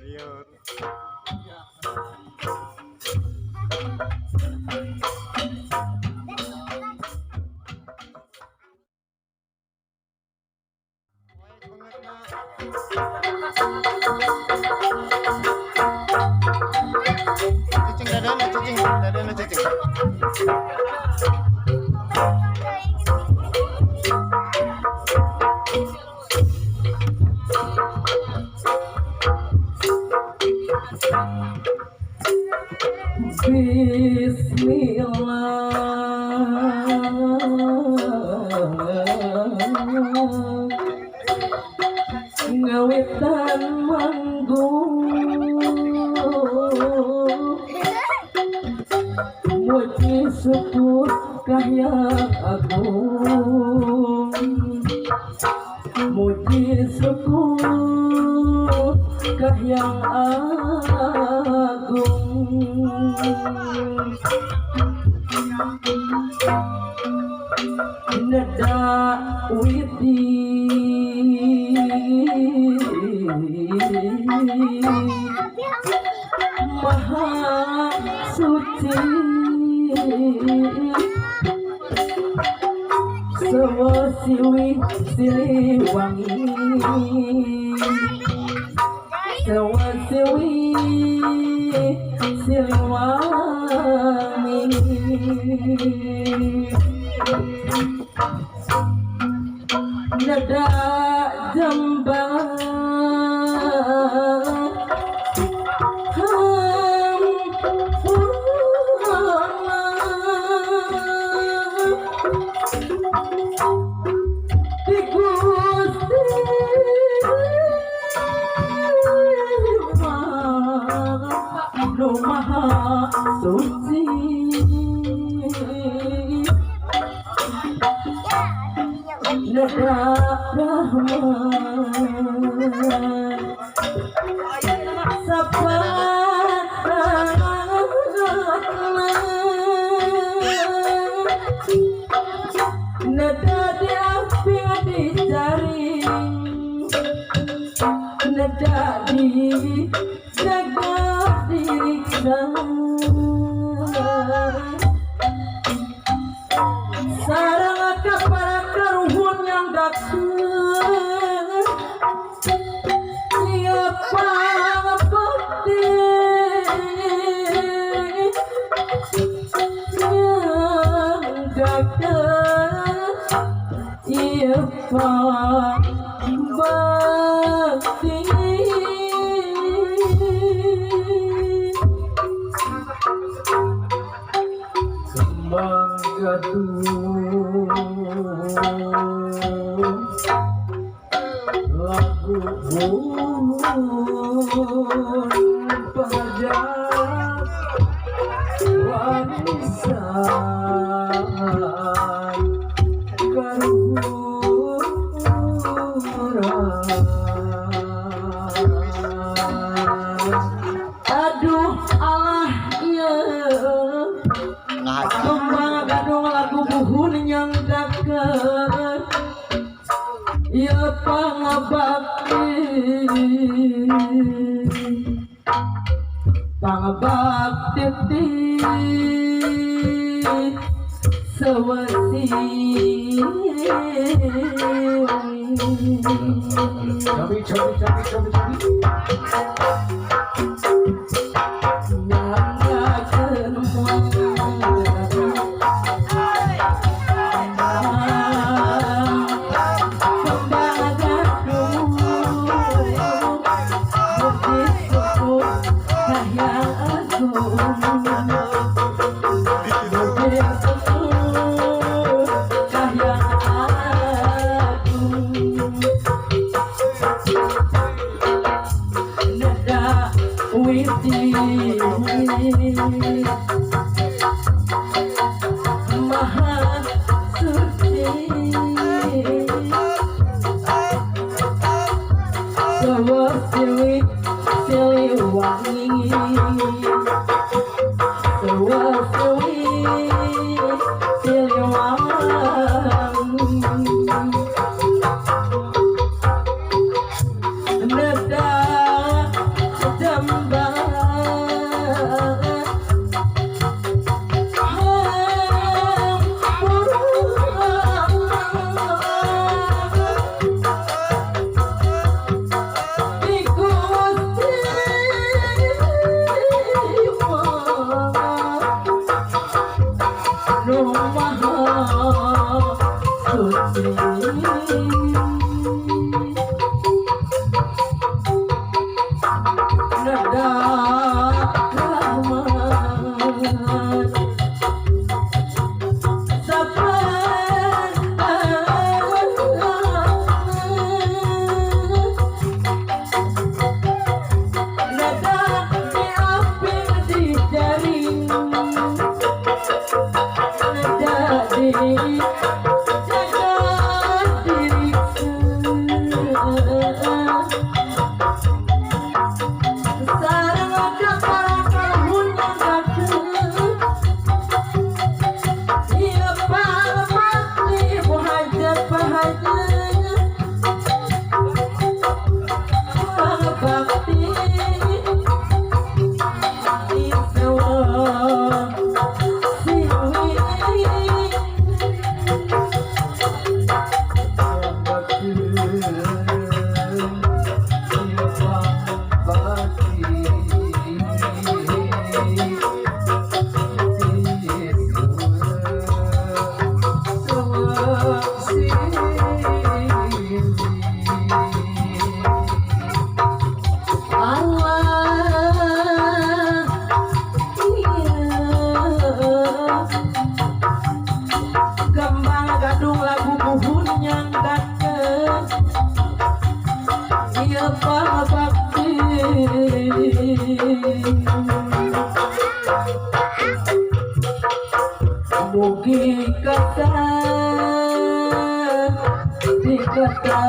liur. Cacing dadana cacing. Ngawitan manggung muji syukur Kahyang Agung, muji syukur Kahyang Agung. Nada widi maha suci sewasiwi siliwangi, sewasiwi siliwangi. Nada jambang Maha suci Nada Rahman Nada diapi dijaring, nada di jaga diriksa, sarang kapara karuhun yang dakeun ieu pangabekti yang dakeun ieu pangabekti. Lagu pajak warisan karuhurang. Aduh Allah ya kembang gadung lagu buhun yang deket ya pangabakti pangabakti sewasi cabi anu maha suci nada rahmat sabar nada diapit di jaring nada di jaga diriksa sarang kapal kahun yang gagal ia palmati muhajat pahajanya kurang bakti isawa siwi Kembang gadung lagu buhun yang deket ia bakti mugi kata dikata